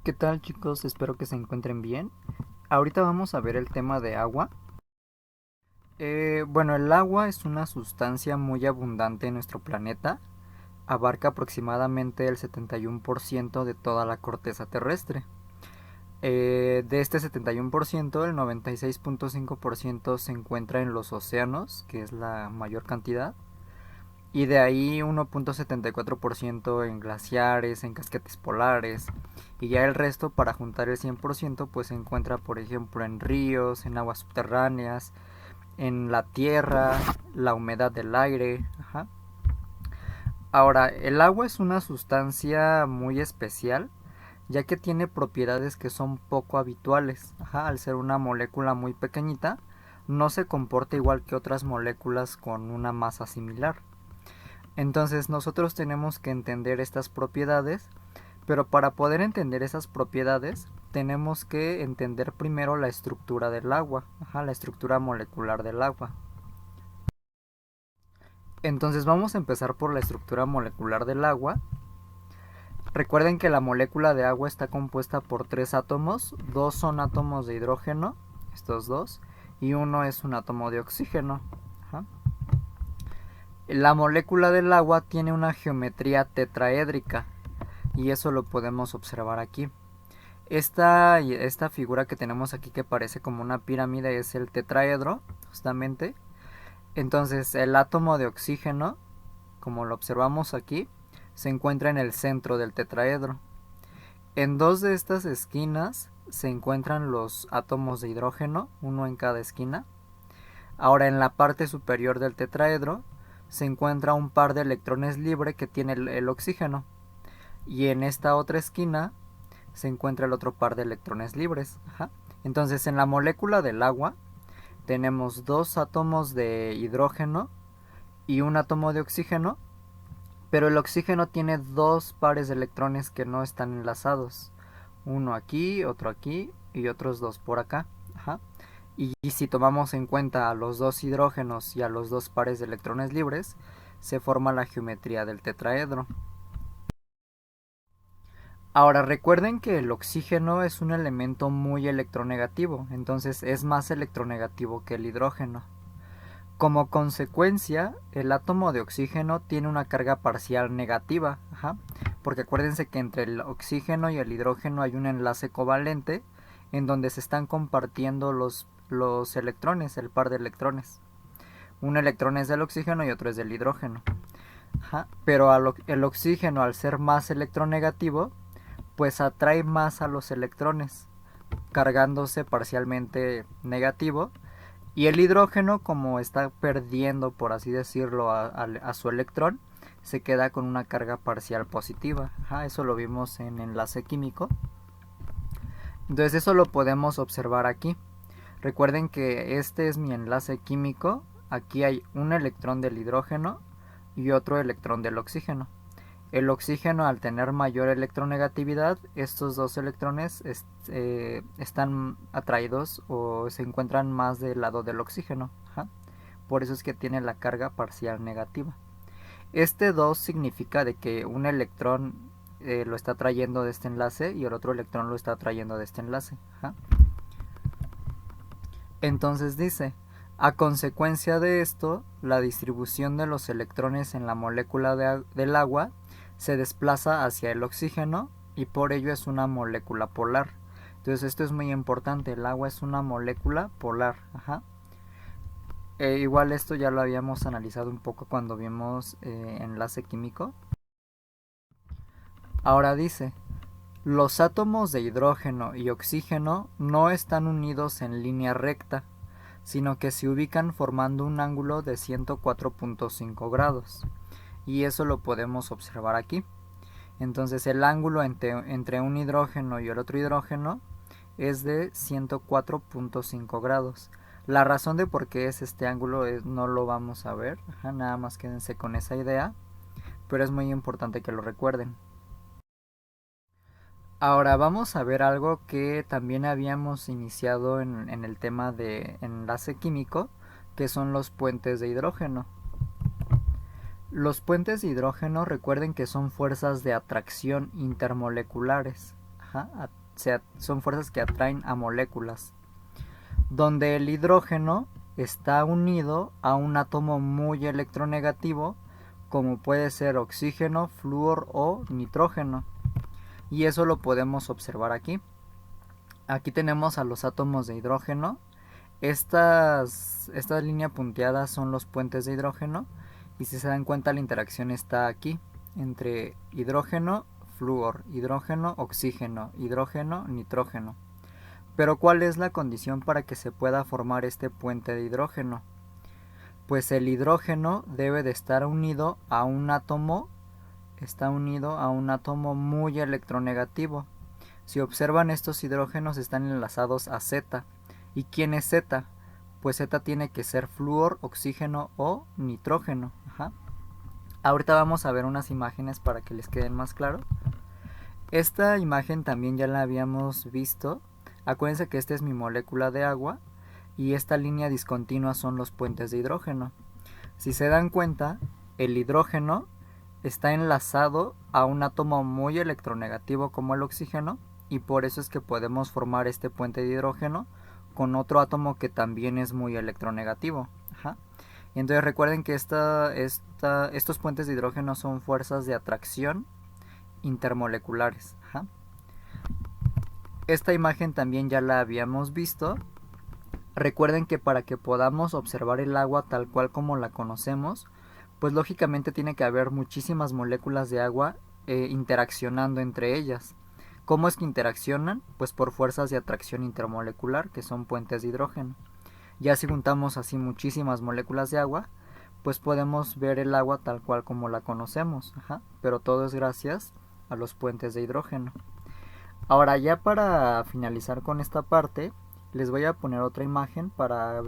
¿Qué tal, chicos? Espero que se encuentren bien. Ahorita vamos a ver el tema de agua. Bueno, el agua es una sustancia muy abundante en nuestro planeta. Abarca aproximadamente el 71% de toda la corteza terrestre. De este 71%, el 96.5% se encuentra en los océanos, que es la mayor cantidad. Y de ahí 1.74% en glaciares, en casquetes polares. Y ya el resto, para juntar el 100%, pues se encuentra, por ejemplo, en ríos, en aguas subterráneas, en la tierra, la humedad del aire. Ajá. Ahora, el agua es una sustancia muy especial, ya que tiene propiedades que son poco habituales. Ajá, al ser una molécula muy pequeñita, no se comporta igual que otras moléculas con una masa similar. Entonces nosotros tenemos que entender estas propiedades, pero para poder entender esas propiedades tenemos que entender primero la estructura del agua, la estructura molecular del agua. Entonces vamos a empezar por la estructura molecular del agua. Recuerden que la molécula de agua está compuesta por tres átomos, dos son átomos de hidrógeno, estos dos, y uno es un átomo de oxígeno. Ajá. La molécula del agua tiene una geometría tetraédrica y eso lo podemos observar aquí. Esta figura que tenemos aquí que parece como una pirámide es el tetraedro, justamente. Entonces el átomo de oxígeno, como lo observamos aquí, se encuentra en el centro del tetraedro. En dos de estas esquinas se encuentran los átomos de hidrógeno, uno en cada esquina. Ahora en la parte superior del tetraedro se encuentra un par de electrones libres que tiene el oxígeno. Y en esta otra esquina se encuentra el otro par de electrones libres. Ajá. Entonces en la molécula del agua tenemos dos átomos de hidrógeno y un átomo de oxígeno, pero el oxígeno tiene dos pares de electrones que no están enlazados. Uno aquí, otro aquí y otros dos por acá. Ajá. Y si tomamos en cuenta a los dos hidrógenos y a los dos pares de electrones libres, se forma la geometría del tetraedro. Ahora recuerden que el oxígeno es un elemento muy electronegativo, entonces es más electronegativo que el hidrógeno. Como consecuencia, el átomo de oxígeno tiene una carga parcial negativa, porque acuérdense que entre el oxígeno y el hidrógeno hay un enlace covalente en donde se están compartiendo los electrones, el par de electrones. Un electrón es del oxígeno y otro es del hidrógeno. Pero el oxígeno, al ser más electronegativo, pues atrae más a los electrones, cargándose parcialmente negativo. Y el hidrógeno, como está perdiendo, por así decirlo, a su electrón, se queda con una carga parcial positiva. Eso lo vimos en enlace químico. Entonces eso lo podemos observar aquí. Recuerden que este es mi enlace químico. Aquí hay un electrón del hidrógeno y otro electrón del oxígeno. El oxígeno, al tener mayor electronegatividad, estos dos electrones están atraídos o se encuentran más del lado del oxígeno. Por eso es que tiene la carga parcial negativa. Este 2 significa de que un electrón lo está trayendo de este enlace y el otro electrón lo está trayendo de este enlace. Entonces dice, a consecuencia de esto, la distribución de los electrones en la molécula del agua se desplaza hacia el oxígeno y por ello es una molécula polar. Entonces esto es muy importante, el agua es una molécula polar. Igual esto ya lo habíamos analizado un poco cuando vimos enlace químico. Ahora dice, los átomos de hidrógeno y oxígeno no están unidos en línea recta, sino que se ubican formando un ángulo de 104.5 grados. Y eso lo podemos observar aquí. Entonces el ángulo entre un hidrógeno y el otro hidrógeno es de 104.5 grados. La razón de por qué es este ángulo no lo vamos a ver, nada más quédense con esa idea, pero es muy importante que lo recuerden. Ahora vamos a ver algo que también habíamos iniciado en el tema de enlace químico, que son los puentes de hidrógeno. Los puentes de hidrógeno, recuerden que son fuerzas de atracción intermoleculares. Ajá, son fuerzas que atraen a moléculas, donde el hidrógeno está unido a un átomo muy electronegativo, como puede ser oxígeno, flúor o nitrógeno. Y eso lo podemos observar aquí. Aquí tenemos a los átomos de hidrógeno. Esta línea punteada son los puentes de hidrógeno. Y si se dan cuenta, la interacción está aquí entre hidrógeno, flúor, hidrógeno, oxígeno, hidrógeno, nitrógeno. Pero ¿cuál es la condición para que se pueda formar este puente de hidrógeno? Pues el hidrógeno debe de estar unido a un átomo, muy electronegativo. Si observan, estos hidrógenos están enlazados a Z. ¿Y quién es Z? Pues Z tiene que ser flúor, oxígeno o nitrógeno. Ajá. Ahorita vamos a ver unas imágenes para que les queden más claro. Esta imagen también ya la habíamos visto. Acuérdense que esta es mi molécula de agua y esta línea discontinua son los puentes de hidrógeno. Si se dan cuenta, el hidrógeno está enlazado a un átomo muy electronegativo como el oxígeno, y por eso es que podemos formar este puente de hidrógeno con otro átomo que también es muy electronegativo. Ajá. Y entonces recuerden que estos puentes de hidrógeno son fuerzas de atracción intermoleculares. Ajá. Esta imagen también ya la habíamos visto. Recuerden que para que podamos observar el agua tal cual como la conocemos, pues lógicamente tiene que haber muchísimas moléculas de agua interaccionando entre ellas. ¿Cómo es que interaccionan? Pues por fuerzas de atracción intermolecular, que son puentes de hidrógeno. Ya si juntamos así muchísimas moléculas de agua, pues podemos ver el agua tal cual como la conocemos. Ajá. Pero todo es gracias a los puentes de hidrógeno. Ahora, ya para finalizar con esta parte, les voy a poner otra imagen para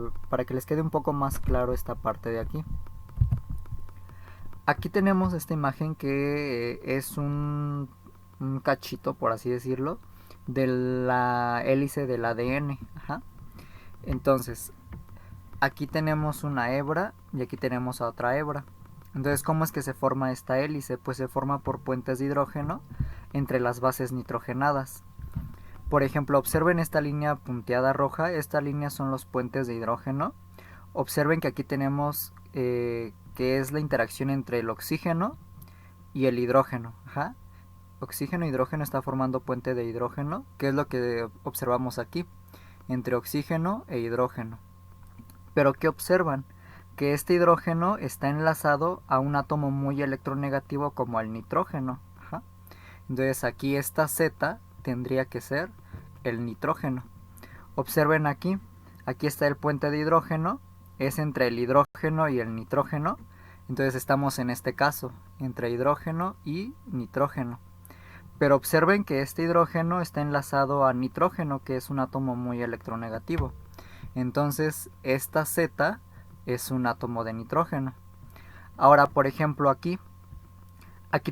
que les quede un poco más claro esta parte de aquí. Aquí tenemos esta imagen que es un cachito, por así decirlo, de la hélice del ADN. Ajá. Entonces, aquí tenemos una hebra y aquí tenemos a otra hebra. Entonces, ¿cómo es que se forma esta hélice? Pues se forma por puentes de hidrógeno entre las bases nitrogenadas. Por ejemplo, observen esta línea punteada roja. Esta línea son los puentes de hidrógeno. Observen que aquí tenemos que es la interacción entre el oxígeno y el hidrógeno. Ajá. Oxígeno e hidrógeno está formando puente de hidrógeno, que es lo que observamos aquí, entre oxígeno e hidrógeno. Pero ¿qué observan? Que este hidrógeno está enlazado a un átomo muy electronegativo como el nitrógeno. Ajá. Entonces aquí esta Z tendría que ser el nitrógeno. Observen aquí está el puente de hidrógeno, es entre el hidrógeno y el nitrógeno. Entonces estamos en este caso, entre hidrógeno y nitrógeno. Pero observen que este hidrógeno está enlazado a nitrógeno, que es un átomo muy electronegativo. Entonces esta Z es un átomo de nitrógeno. Ahora, por ejemplo, aquí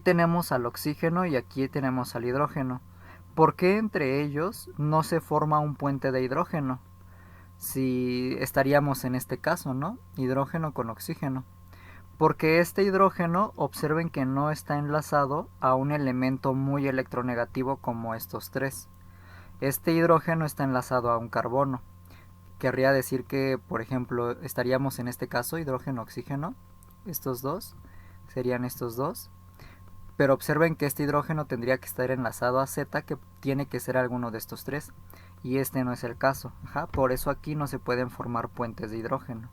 tenemos al oxígeno y aquí tenemos al hidrógeno. ¿Por qué entre ellos no se forma un puente de hidrógeno? Si estaríamos en este caso, ¿no? Hidrógeno con oxígeno. Porque este hidrógeno, observen que no está enlazado a un elemento muy electronegativo como estos tres. Este hidrógeno está enlazado a un carbono. Querría decir que, por ejemplo, estaríamos en este caso hidrógeno-oxígeno. Estos dos serían estos dos. Pero observen que este hidrógeno tendría que estar enlazado a Z, que tiene que ser alguno de estos tres. Y este no es el caso. Ajá, por eso aquí no se pueden formar puentes de hidrógeno.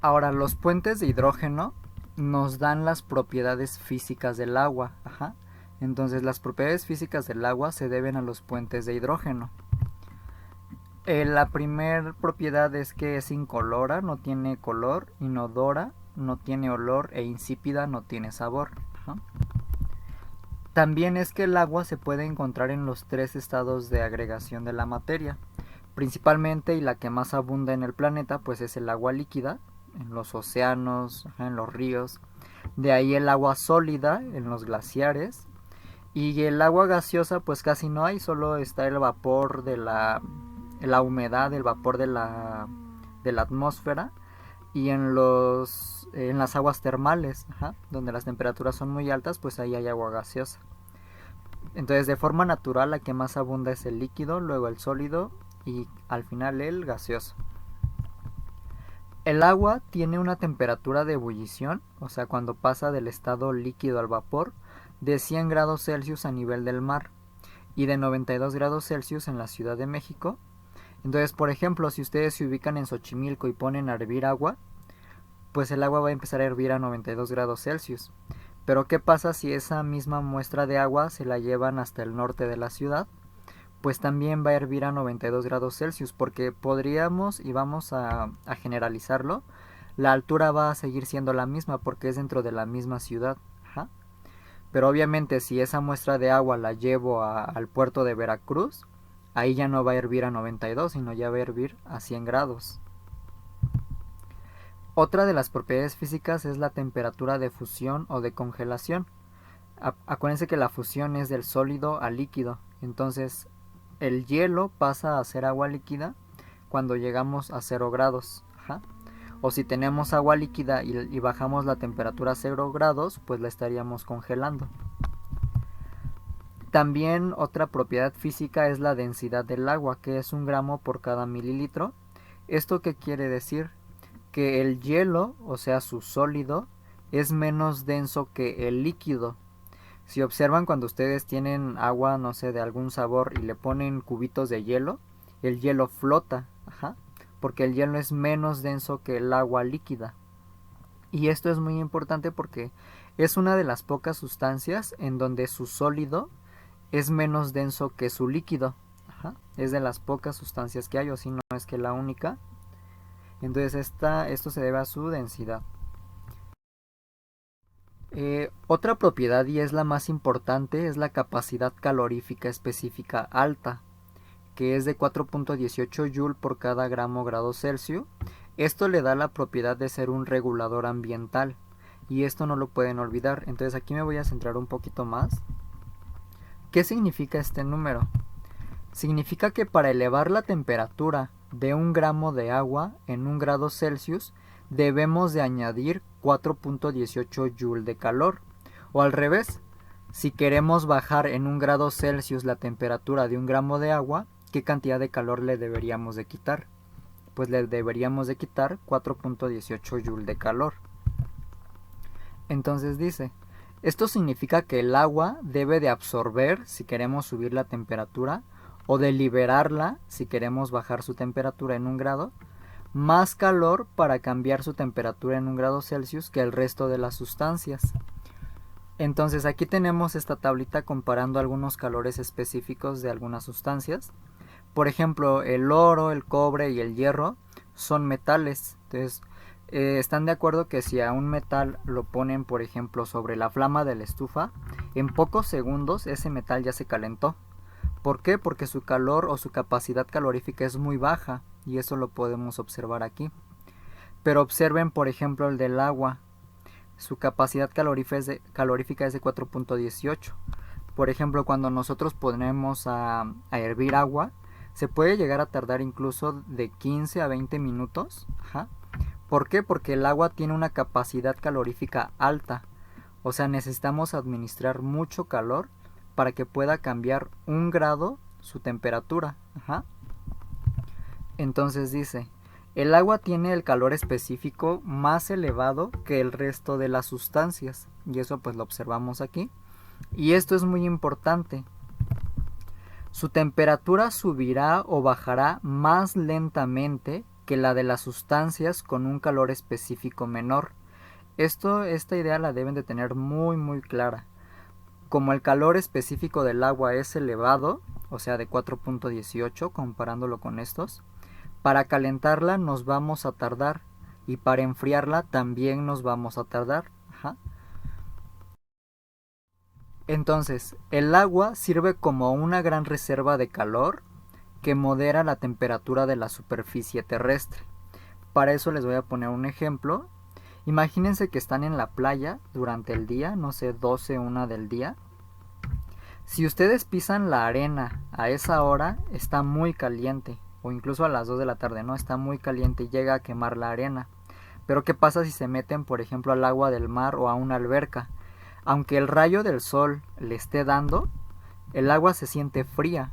Ahora, los puentes de hidrógeno nos dan las propiedades físicas del agua. Ajá. Entonces, las propiedades físicas del agua se deben a los puentes de hidrógeno. La primera propiedad es que es incolora, no tiene color, inodora, no tiene olor e insípida, no tiene sabor. Ajá. También es que el agua se puede encontrar en los tres estados de agregación de la materia. Principalmente, y la que más abunda en el planeta, pues es el agua líquida, en los océanos, en los ríos. De ahí el agua sólida en los glaciares. Y el agua gaseosa pues casi no hay, solo está el vapor de la humedad, el vapor de la atmósfera. Y en los en las aguas termales, donde las temperaturas son muy altas, pues ahí hay agua gaseosa. Entonces, de forma natural, la que más abunda es el líquido, luego el sólido y al final el gaseoso. El agua tiene una temperatura de ebullición, o sea, cuando pasa del estado líquido al vapor, de 100 grados Celsius a nivel del mar y de 92 grados Celsius en la Ciudad de México. Entonces, por ejemplo, si ustedes se ubican en Xochimilco y ponen a hervir agua, pues el agua va a empezar a hervir a 92 grados Celsius. Pero ¿qué pasa si esa misma muestra de agua se la llevan hasta el norte de la ciudad? Pues también va a hervir a 92 grados Celsius, porque podríamos, y vamos a generalizarlo, la altura va a seguir siendo la misma porque es dentro de la misma ciudad. Pero obviamente si esa muestra de agua la llevo al puerto de Veracruz, ahí ya no va a hervir a 92, sino ya va a hervir a 100 grados. Otra de las propiedades físicas es la temperatura de fusión o de congelación. Acuérdense que la fusión es del sólido al líquido, entonces el hielo pasa a ser agua líquida cuando llegamos a 0 grados. O si tenemos agua líquida y bajamos la temperatura a 0 grados, pues la estaríamos congelando. También otra propiedad física es la densidad del agua, que es 1 gramo por cada mililitro. ¿Esto qué quiere decir? Que el hielo, o sea su sólido, es menos denso que el líquido. Si observan cuando ustedes tienen agua, no sé, de algún sabor y le ponen cubitos de hielo, el hielo flota, porque el hielo es menos denso que el agua líquida. Y esto es muy importante porque es una de las pocas sustancias en donde su sólido es menos denso que su líquido. Es de las pocas sustancias que hay, o si no es que la única. Entonces esto se debe a su densidad. Otra propiedad, y es la más importante, es la capacidad calorífica específica alta, que es de 4.18 Joule por cada grado Celsius. Esto le da la propiedad de ser un regulador ambiental, y esto no lo pueden olvidar. Entonces aquí me voy a centrar un poquito más. ¿Qué significa este número? Significa que para elevar la temperatura de 1 gramo de agua en 1 grado Celsius, debemos de añadir 4.18 Joule de calor. O al revés, si queremos bajar en 1 grado Celsius la temperatura de 1 gramo de agua, ¿qué cantidad de calor le deberíamos de quitar? Pues le deberíamos de quitar 4.18 Joule de calor. Entonces dice, esto significa que el agua debe de absorber si queremos subir la temperatura, o de liberarla si queremos bajar su temperatura en 1 grado, más calor para cambiar su temperatura en 1 grado Celsius que el resto de las sustancias. Entonces aquí tenemos esta tablita comparando algunos calores específicos de algunas sustancias. Por ejemplo, el oro, el cobre y el hierro son metales. Entonces, están de acuerdo que si a un metal lo ponen, por ejemplo, sobre la flama de la estufa, en pocos segundos ese metal ya se calentó. ¿Por qué? Porque su calor o su capacidad calorífica es muy baja, y eso lo podemos observar aquí. Pero observen, por ejemplo, el del agua. Su capacidad calorífica es de 4.18. Por ejemplo, cuando nosotros ponemos a hervir agua, se puede llegar a tardar incluso de 15 a 20 minutos. ¿Por qué? Porque el agua tiene una capacidad calorífica alta. O sea, necesitamos administrar mucho calor para que pueda cambiar 1 grado su temperatura. Entonces dice, el agua tiene el calor específico más elevado que el resto de las sustancias, y eso pues lo observamos aquí. Y esto es muy importante. Su temperatura subirá o bajará más lentamente que la de las sustancias con un calor específico menor. Esta idea la deben de tener muy clara. Como el calor específico del agua es elevado, o sea de 4.18 comparándolo con estos, para calentarla nos vamos a tardar, y para enfriarla también nos vamos a tardar. Entonces, el agua sirve como una gran reserva de calor que modera la temperatura de la superficie terrestre. Para eso les voy a poner un ejemplo. Imagínense que están en la playa durante el día, no sé, 12, 1 del día. Si ustedes pisan la arena a esa hora, está muy caliente, o incluso a las 2 de la tarde, ¿no? Está muy caliente y llega a quemar la arena. Pero ¿qué pasa si se meten, por ejemplo, al agua del mar o a una alberca? Aunque el rayo del sol le esté dando, el agua se siente fría.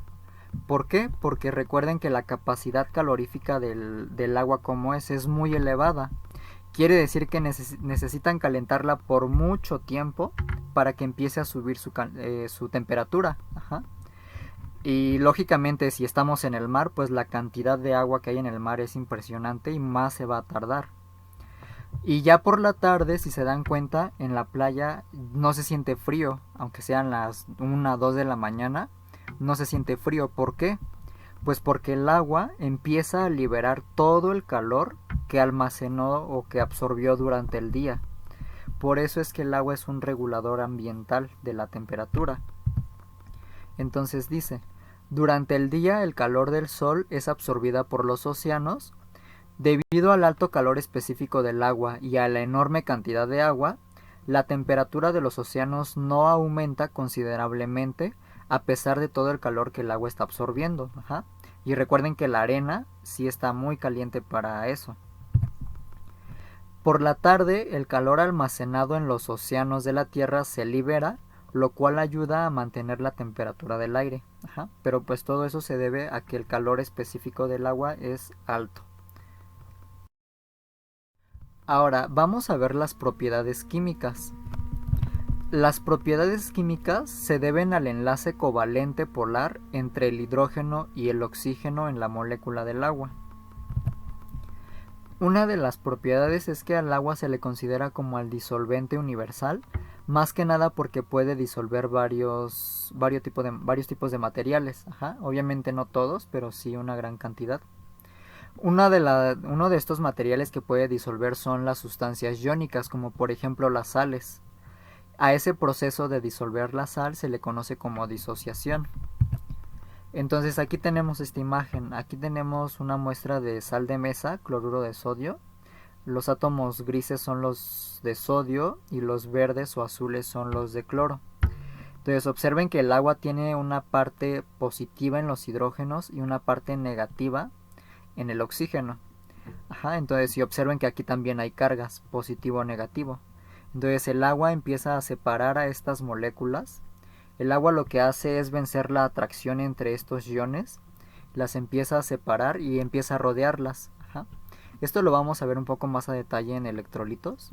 ¿Por qué? Porque recuerden que la capacidad calorífica del agua como es muy elevada. Quiere decir que necesitan calentarla por mucho tiempo para que empiece a subir su temperatura. Ajá. Y lógicamente si estamos en el mar, pues la cantidad de agua que hay en el mar es impresionante y más se va a tardar. Y ya por la tarde, si se dan cuenta, en la playa no se siente frío, aunque sean las 1, 2 de la mañana, no se siente frío. ¿Por qué? Pues porque el agua empieza a liberar todo el calor que almacenó o que absorbió durante el día. Por eso es que el agua es un regulador ambiental de la temperatura. Entonces dice, durante el día el calor del sol es absorbida por los océanos. Debido al alto calor específico del agua y a la enorme cantidad de agua, la temperatura de los océanos no aumenta considerablemente a pesar de todo el calor que el agua está absorbiendo. Ajá. Y recuerden que la arena sí está muy caliente para eso. Por la tarde, el calor almacenado en los océanos de la Tierra se libera, lo cual ayuda a mantener la temperatura del aire. Ajá. Pero pues todo eso se debe a que el calor específico del agua es alto. Ahora vamos a ver las propiedades químicas. Las propiedades químicas se deben al enlace covalente polar entre el hidrógeno y el oxígeno en la molécula del agua. Una de las propiedades es que al agua se le considera como al disolvente universal, más que nada porque puede disolver varios tipos de materiales. Ajá. Obviamente no todos, pero sí una gran cantidad. Uno de estos materiales que puede disolver son las sustancias iónicas, como por ejemplo las sales. A ese proceso de disolver la sal se le conoce como disociación. Entonces aquí tenemos esta imagen. Aquí tenemos una muestra de sal de mesa, cloruro de sodio. Los átomos grises son los de sodio y los verdes o azules son los de cloro. Entonces observen que el agua tiene una parte positiva en los hidrógenos y una parte negativa en el oxígeno. Ajá, entonces si observen que aquí también hay cargas, positivo o negativo. Entonces el agua empieza a separar a estas moléculas. El agua lo que hace es vencer la atracción entre estos iones, las empieza a separar y empieza a rodearlas. Ajá. Esto lo vamos a ver un poco más a detalle en electrolitos.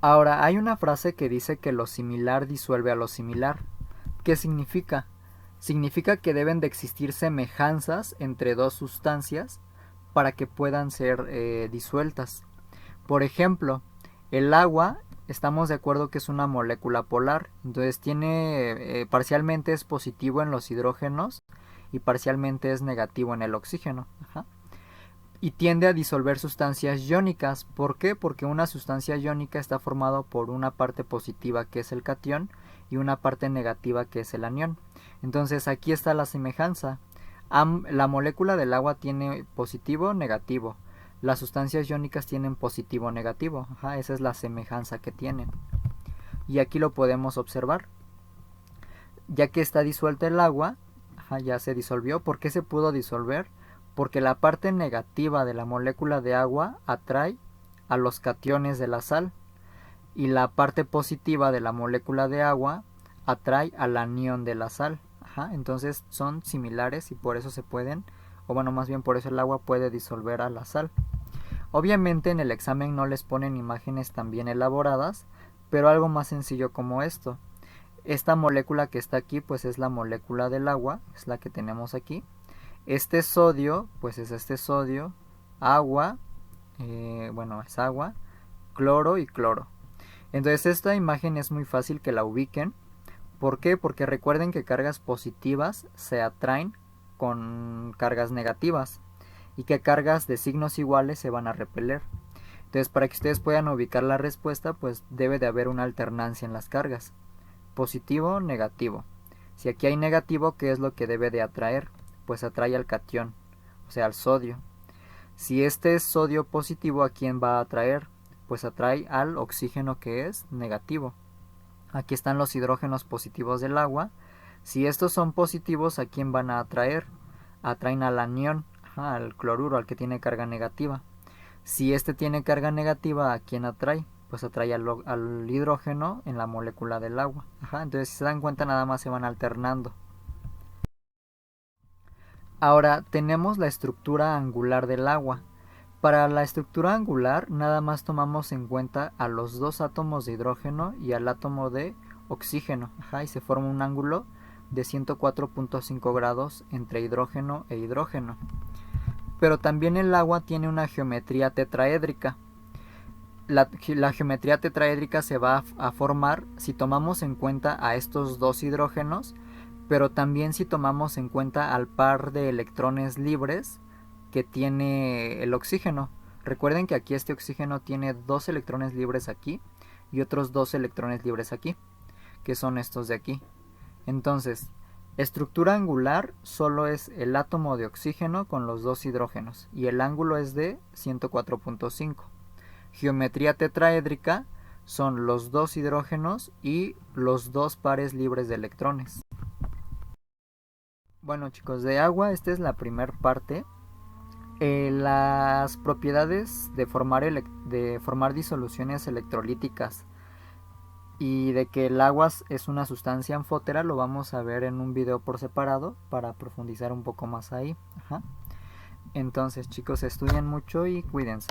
Ahora, hay una frase que dice que lo similar disuelve a lo similar. ¿Qué significa? Significa que deben de existir semejanzas entre dos sustancias para que puedan ser disueltas. Por ejemplo, el agua, estamos de acuerdo que es una molécula polar, entonces tiene parcialmente es positivo en los hidrógenos y parcialmente es negativo en el oxígeno. Ajá. Y tiende a disolver sustancias iónicas. ¿Por qué? Porque una sustancia iónica está formada por una parte positiva que es el catión y una parte negativa que es el anión. Entonces aquí está la semejanza. La molécula del agua tiene positivo, negativo. Las sustancias iónicas tienen positivo, negativo. Ajá, esa es la semejanza que tienen. Y aquí lo podemos observar. Ya que está disuelta el agua, ajá, ya se disolvió. ¿Por qué se pudo disolver? Porque la parte negativa de la molécula de agua atrae a los cationes de la sal y la parte positiva de la molécula de agua atrae al anión de la sal. Ajá, entonces son similares y por eso se pueden, o bueno, más bien por eso el agua puede disolver a la sal. Obviamente en el examen no les ponen imágenes tan bien elaboradas, pero algo más sencillo como esto. Esta molécula que está aquí pues es la molécula del agua, es la que tenemos aquí. Este sodio pues es este sodio, agua, bueno es agua, cloro y cloro. Entonces esta imagen es muy fácil que la ubiquen. ¿Por qué? Porque recuerden que cargas positivas se atraen con cargas negativas y que cargas de signos iguales se van a repeler. Entonces para que ustedes puedan ubicar la respuesta pues debe de haber una alternancia en las cargas. Positivo, negativo. Si aquí hay negativo, ¿qué es lo que debe de atraer? Pues atrae al catión, o sea al sodio. Si este es sodio positivo, ¿a quién va a atraer? Pues atrae al oxígeno que es negativo. Aquí están los hidrógenos positivos del agua. Si estos son positivos, ¿a quién van a atraer? Atraen al anión. al cloruro, al que tiene carga negativa. Si este tiene carga negativa, ¿a quién atrae? Pues atrae al hidrógeno en la molécula del agua. Entonces, si se dan cuenta, nada más se van alternando. Ahora tenemos la estructura angular del agua. Para la estructura angular nada más tomamos en cuenta a los dos átomos de hidrógeno y al átomo de oxígeno, y se forma un ángulo de 104.5 grados entre hidrógeno e hidrógeno. Pero también el agua tiene una geometría tetraédrica. La geometría tetraédrica se va a formar si tomamos en cuenta a estos dos hidrógenos, pero también si tomamos en cuenta al par de electrones libres que tiene el oxígeno. Recuerden que aquí este oxígeno tiene dos electrones libres aquí y otros dos electrones libres aquí, que son estos de aquí. Entonces, estructura angular solo es el átomo de oxígeno con los dos hidrógenos y el ángulo es de 104.5. Geometría tetraédrica son los dos hidrógenos y los dos pares libres de electrones. Bueno, chicos, de agua esta es la primera parte. Las propiedades de formar disoluciones electrolíticas y de que el agua es una sustancia anfótera lo vamos a ver en un video por separado para profundizar un poco más ahí. Entonces, chicos, estudien mucho y cuídense.